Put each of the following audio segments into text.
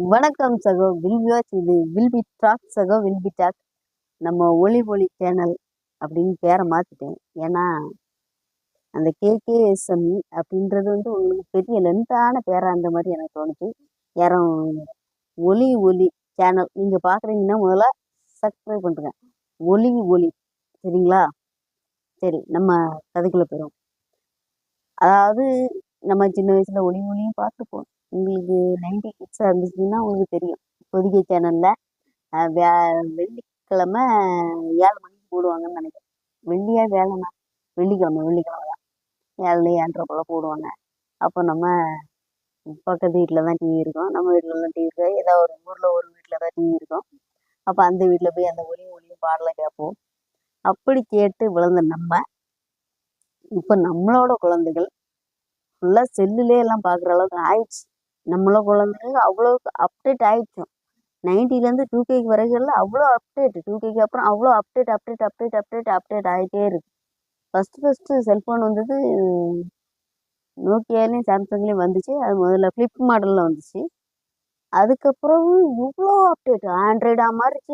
வணக்கம் சகோ வில்வியாச். இது வில்பி டாக் சகோ வில்பி டாக். நம்ம ஒளி சேனல் அப்படின்னு பேரை மாத்திட்டேன். ஏன்னா அந்த கேகேஎஸ்எம் அப்படின்றது உங்களுக்கு பெரிய லென்த்தான பேரா அந்த மாதிரி எனக்கு தோணுச்சு. யாரும் ஒலி சேனல் நீங்க பாக்குறீங்கன்னா முதல்ல சப்ஸ்கிரைப் பண்ணுங்க. ஒலி சரிங்களா? சரி, நம்ம கதைக்குள்ள போயிடும். அதாவது நம்ம சின்ன வயசுல ஒளியும் பார்த்துப்போம். உங்களுக்கு 90 கிட்ஸா இருந்துச்சுன்னா உங்களுக்கு தெரியும். பொதிகை சேனல்ல வெள்ளிக்கிழமை 7 மணிக்கு போடுவாங்கன்னு நினைக்கிறேன். வெள்ளியா வேலைனா வெள்ளிக்கிழமை தான் 7 7:30 போல போடுவாங்க. அப்போ நம்ம பக்கத்து வீட்டில் தான் டிவி இருக்கும், நம்ம வீட்டிலலாம் டிவி இருக்காது. ஏதாவது ஒரு ஊரில் ஒரு வீட்டில் தான் டிவி இருக்கும். அப்போ அந்த வீட்டில் போய் அந்த ஒளியும் பாடலை கேட்போம். அப்படி கேட்டு விழுந்த நம்ம இப்போ நம்மளோட குழந்தைகள் ஃபுல்லாக செல்லுலே எல்லாம் பார்க்குற அளவுக்கு ஆயிடுச்சு. நம்மளோட குழந்தைகள் அவ்வளோ அப்டேட் ஆயிடுச்சோம். 90லேருந்து 2K வரைக்கும் அவ்வளோ அப்டேட். 2K அப்புறம் அவ்வளோ அப்டேட் ஆகிட்டே இருக்கு. ஃபஸ்ட்டு செல்ஃபோன் வந்தது நோக்கியாலையும் சாம்சங்லேயும் வந்துச்சு. அது முதல்ல ஃப்ளிப் மாடலில் வந்துச்சு. அதுக்கப்புறம் இவ்வளோ அப்டேட் ஆண்ட்ராய்டாக மாறிச்சு.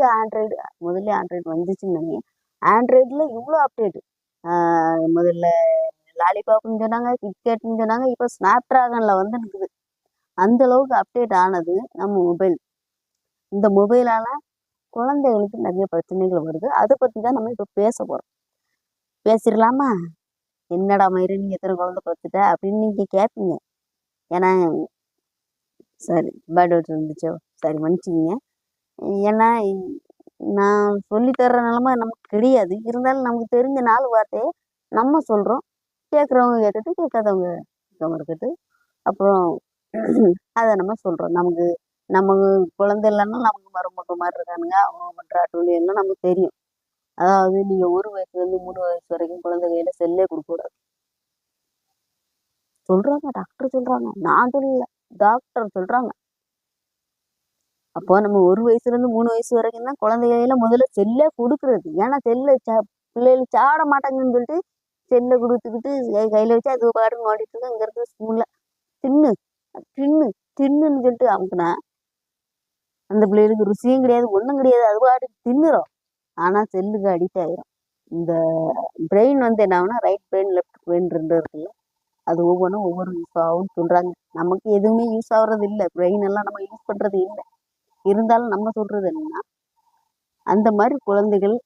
முதல்ல ஆண்ட்ராய்டு வந்துச்சுன்னு நினைக்கிறேன். ஆண்ட்ராய்டில் இவ்வளோ அப்டேட்டு. முதல்ல லாலிபாப்னு சொன்னாங்க, கிட்கேட்னு சொன்னாங்க. இப்போ ஸ்னாப் ட்ராகனில் வந்து நிற்குது. அந்த அளவுக்கு அப்டேட் ஆனது நம்ம மொபைல். இந்த மொபைலால் குழந்தைகளுக்கு நிறைய பிரச்சனைகள் வருது. அதை பற்றி தான் நம்ம இப்போ பேச போகிறோம். பேசிடலாமா? என்னடா மயிறு, நீங்கள் எத்தனை குழந்தை பார்த்துட்ட அப்படின்னு நீங்கள் கேட்பீங்க. ஏன்னா சரி, பேட் வேர்ட்ஸ் இருந்துச்சோ, சரி மன்னிச்சிங்க. ஏன்னா நான் சொல்லித்தர்ற நிலமை நமக்கு கிடையாது. இருந்தாலும் நமக்கு தெரிஞ்ச 4 வார்த்தையை நம்ம சொல்கிறோம். கேட்குறவங்க கேட்டுட்டு, கேட்காதவங்க கேட்காம இருக்கட்டு. அப்புறம் அதை நம்ம சொல்கிறோம். நமக்கு குழந்தை இல்லைன்னா நமக்கு மருமக மாதிரி இருக்கானுங்க, அவங்க பண்ணுற அட்டூழியம்லாம் நமக்கு தெரியும். அதாவது நீங்கள் 1 வயசுலேருந்து 3 வயசு வரைக்கும் குழந்தை கையில் செல்லே கொடுக்கக்கூடாது சொல்கிறாங்க. டாக்டர் சொல்கிறாங்க, நான் சொல்லல, டாக்டர் சொல்கிறாங்க. அப்போ நம்ம 1 வயசுலேருந்து 3 வயசு வரைக்கும் தான் குழந்தை கையில முதல்ல செல்லே கொடுக்குறது. ஏன்னா பிள்ளைகள் சாட மாட்டாங்கன்னு சொல்லிட்டு செல்லை கொடுத்துக்கிட்டு கையில் வச்சு அது பாட்டுக்கு ஓடிட்டு இருக்கு. இங்கே இருக்கிற ஸ்கூலில் தின்னு தின்னு தின்னுன்னு சொல்லிட்டு அமுக்குனா அந்த பிள்ளைகளுக்கு ருசியும் கிடையாது, ஒன்றும் கிடையாது. அது பாட்டுக்கு தின்னுறோம். ஆனால் செல்லுக்கு அடிக்ட் ஆகிரும். இந்த பிரெயின் என்ன ஆகுனா, ரைட் பிரெயின் லெஃப்ட் பிரெயின் 2 இருக்குல்ல, அது ஒவ்வொன்றும் ஒவ்வொரு யூஸ் ஆகும்னு சொல்கிறாங்க. நமக்கு எதுவுமே யூஸ் ஆகுறது இல்லை. பிரெயின் எல்லாம் நம்ம யூஸ் பண்ணுறது இல்லை. இருந்தாலும் நம்ம சொல்கிறது என்னன்னா, அந்த மாதிரி குழந்தைகள்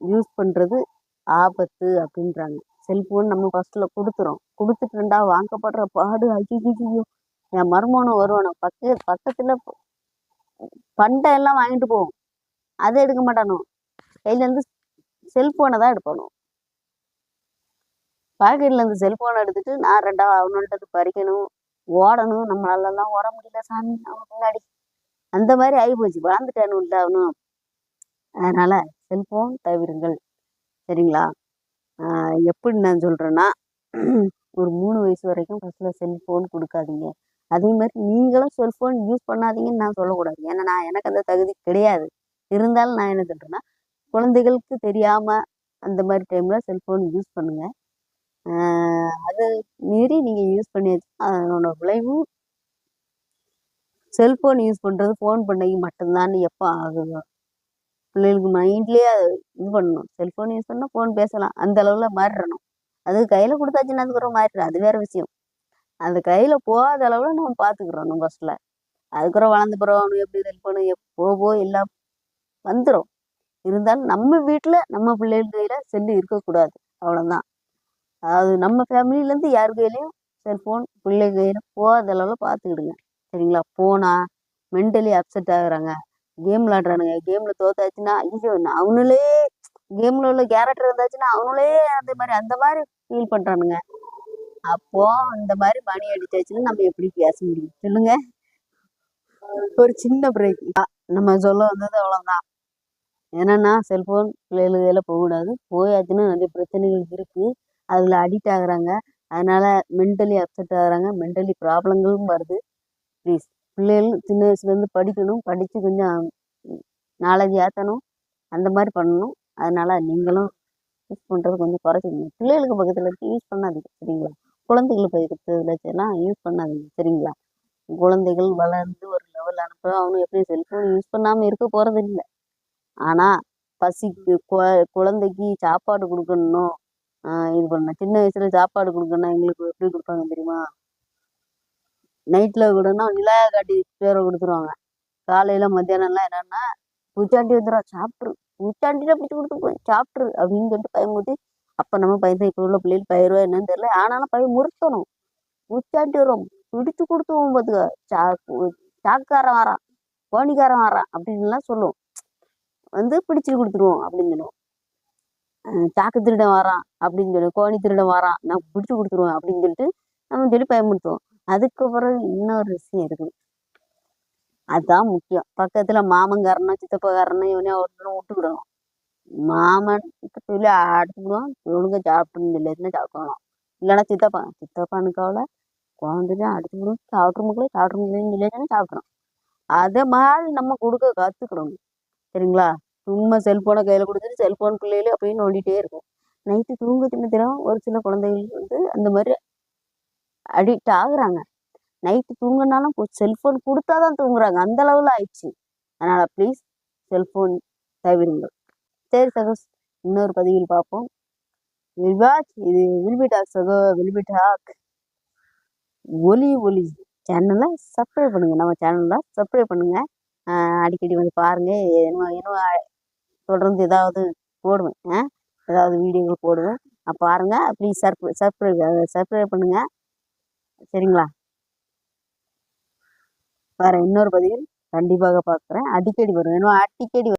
யூஸ் பண்ணுறது ஆபத்து அப்படின்றாங்க. செல்ஃபோன் நம்ம ஃபஸ்ட்டில் கொடுத்துட்டு 2வது வாங்கப்படுற பாடு ஐயோ. என் மருமகனும் வருவானோ பக்கத்தில் பண்டை எல்லாம் வாங்கிட்டு போவோம், அதை எடுக்க மாட்டானோ, கையிலேருந்து செல்ஃபோனை தான் எடுப்பானோ. பாக்கெட்லேருந்து செல்ஃபோனை எடுத்துட்டு நான் 2வது அவனோட பறிக்கணும், ஓடணும். நம்மளாலலாம் ஓட முடியல சாமி அவனுக்கு முன்னாடி. அந்த மாதிரி ஆகிப்போச்சு. வளர்ந்துட்டானு இல்லை அவனும். அதனால் செல்ஃபோன் தவிருங்கள், சரிங்களா? எப்படி நான் சொல்கிறேன்னா, ஒரு 3 வயசு வரைக்கும் ஃபஸ்ட்டில் செல்ஃபோன் கொடுக்காதீங்க. அதே மாதிரி நீங்களும் செல்ஃபோன் யூஸ் பண்ணாதீங்கன்னு நான் சொல்லக்கூடாது. ஏன்னா எனக்கு அந்த தகுதி கிடையாது. இருந்தாலும் நான் என்ன சொல்கிறேன்னா, குழந்தைகளுக்கு தெரியாமல் அந்த மாதிரி டைமில் செல்ஃபோன் யூஸ் பண்ணுங்கள். அது மீறி நீங்கள் யூஸ் பண்ணியாச்சு அதனோட விளைவு செல்ஃபோன் யூஸ் பண்ணுறது ஃபோன் பண்ணி மட்டும்தான் எப்போ ஆகுதோ பிள்ளைகளுக்கு மைண்ட்லேயே இது பண்ணணும். செல்ஃபோன் யூஸ் பண்ணால் ஃபோன் பேசலாம், அந்த அளவில் மாறிடணும். அது கையில் கொடுத்தாச்சுன்னா அதுக்கப்புறம் மாறிடும், அது வேறு விஷயம். அந்த கையில் போகாத அளவில் நம்ம பார்த்துக்கிறோம். நம்ம ஃபஸ்ட்டில் அதுக்கப்புறம் வளர்ந்து பிறகு அவனுக்கு எப்படி செல்ஃபோனு எப்போ எல்லாம் வந்துடும். இருந்தாலும் நம்ம வீட்டில் நம்ம பிள்ளைகள் கையில் செல்லு இருக்கக்கூடாது, அவ்வளோதான். அதாவது நம்ம ஃபேமிலியிலேருந்து யார் கையிலையும் செல்ஃபோன் பிள்ளை கையில் போகாத அளவில் பார்த்துக்கிடுங்க, சரிங்களா? போனால் மென்டலி அப்செட் ஆகுறாங்க, கேம் விளாடுறானுங்க. கேமில் தோத்தாச்சுன்னா ஐயோ, அவனுங்களே கேமில் உள்ள கேரக்டர் இருந்தாச்சுன்னா அவனுங்களே அந்த மாதிரி ஃபீல் பண்ணுறானுங்க. அப்போது அந்த மாதிரி மணி அடிச்சாச்சுன்னா நம்ம எப்படி பேச முடியும் சொல்லுங்க? ஒரு சின்ன பிரேக் நம்ம சொல்ல வந்தது அவ்வளோதான். என்னன்னா, செல்ஃபோன் பிள்ளைகள் கையில் போகக்கூடாது. போயாச்சுன்னா நிறைய பிரச்சனைகள் இருக்குது. அதில் அடிக்ட் ஆகுறாங்க. அதனால் மென்டலி அப்செட் ஆகுறாங்க, மென்டலி ப்ராப்ளங்களும் வருது. ப்ளீஸ், பிள்ளைகள் சின்ன வயசுலேருந்து படிக்கணும், படித்து கொஞ்சம் நாலேஜ் ஏற்றணும், அந்த மாதிரி பண்ணணும். அதனால் நீங்களும் யூஸ் பண்ணுறது கொஞ்சம் குறைச்சிக்கணும். பிள்ளைகளுக்கு பக்கத்தில் யூஸ் பண்ணாதீங்க, சரிங்களா? குழந்தைகள் பக்கத்தில் யூஸ் பண்ணாதீங்க, சரிங்களா? குழந்தைகள் வளர்ந்து ஒரு லெவல் அனுப்ப அவனும் எப்படி செல்ஃபோன் யூஸ் பண்ணாமல் இருக்க போகிறது இல்லை. ஆனால் பசிக்கு குழந்தைக்கு சாப்பாடு கொடுக்கணும், இது பண்ண சின்ன வயசுல சாப்பாடு கொடுக்கணும்னா எங்களுக்கு எப்படி கொடுப்பாங்க தெரியுமா? நைட்டில் கூடனா நிலா காட்டி பேரை கொடுத்துருவாங்க. காலையில் மத்தியானம்லாம் என்னன்னா பூச்சாண்டி வந்துடும் சாப்பிட்ரு, பூச்சாண்டியில் பிடிச்சி கொடுத்து சாப்பிட்ரு அப்படின்னு சொல்லிட்டு பயமுறுத்தி, அப்போ நம்ம பையன் இப்போ உள்ள பிள்ளைகள் பயிருவா என்னன்னு தெரியல, ஆனாலும் பையன் முறுக்கணும். பூச்சாண்டி வரும் பிடிச்சு கொடுத்துவோம் பார்த்துக்க, சாக்காரன் வரான், கோணிக்காரன் வரான் அப்படின்லாம் சொல்லுவோம். வந்து பிடிச்சி கொடுத்துருவோம் அப்படின்னு சொல்லுவோம். சாக்கு திருடன் வரான் அப்படின்னு சொல்லி, கோணி திருடன் வரான், நான் பிடிச்சி கொடுத்துருவேன் அப்படின்னு சொல்லிட்டு நம்ம சொல்லி பயமுறுத்துவோம். அதுக்கப்புறம் இன்னொரு விஷயம் இருக்குது, அதுதான் முக்கியம். பக்கத்துல மாமன்காரனோ சித்தப்பக்காரனோ இவனையும் ஒருத்தரும் விட்டுக்கிடணும். மாமன் சொல்லி அடிச்சுக்கிடுவான், இவனுங்க சாப்பிட்டுன்னு இல்லை சாப்பிடணும். இல்லைன்னா சித்தப்பானுக்காவில் குழந்தைங்க அடிச்சுக்கிடும், சாப்பிட்ருமுக்களேன்னு சொல்லி சாப்பிட்றோம். அதை மாதிரி நம்ம கொடுக்க கற்றுக்கிடணும். சரிங்களா? சும்மா செல்ஃபோனை கையில் கொடுத்துட்டு செல்ஃபோன் பிள்ளைகளே அப்படியே நோண்டிகிட்டே இருக்கும். நைட்டு தூங்க தினத்திலும் ஒரு சில குழந்தைகள் வந்து அந்த மாதிரி அடிக்ட் ஆகுறாங்க. நைட்டு தூங்கினாலும் செல்ஃபோன் கொடுத்தா தான் தூங்குறாங்க, அந்த அளவில் ஆயிடுச்சு. அதனால் ப்ளீஸ் செல்ஃபோன் தவிருங்கள். சரி சகோஸ், இன்னொரு பதிவில் பார்ப்போம். இது வில்பி டாக் ஒலி சேனலை சப்ஸ்கிரைப் பண்ணுங்கள். நம்ம சேனலில் சப்ஸ்கிரைப் பண்ணுங்கள். அடிக்கடி வந்து பாருங்கள். இன்னும் தொடர்ந்து ஏதாவது போடுவேன், ஏதாவது வீடியோக்கள் போடுவேன், பாருங்கள். ப்ளீஸ் சப்ஸ்கிரைப் பண்ணுங்கள். சரிங்களா? வேறு இன்னொரு பதிவில் கண்டிப்பாக பார்க்குறேன். அடிக்கடி வருவேன், அடிக்கடி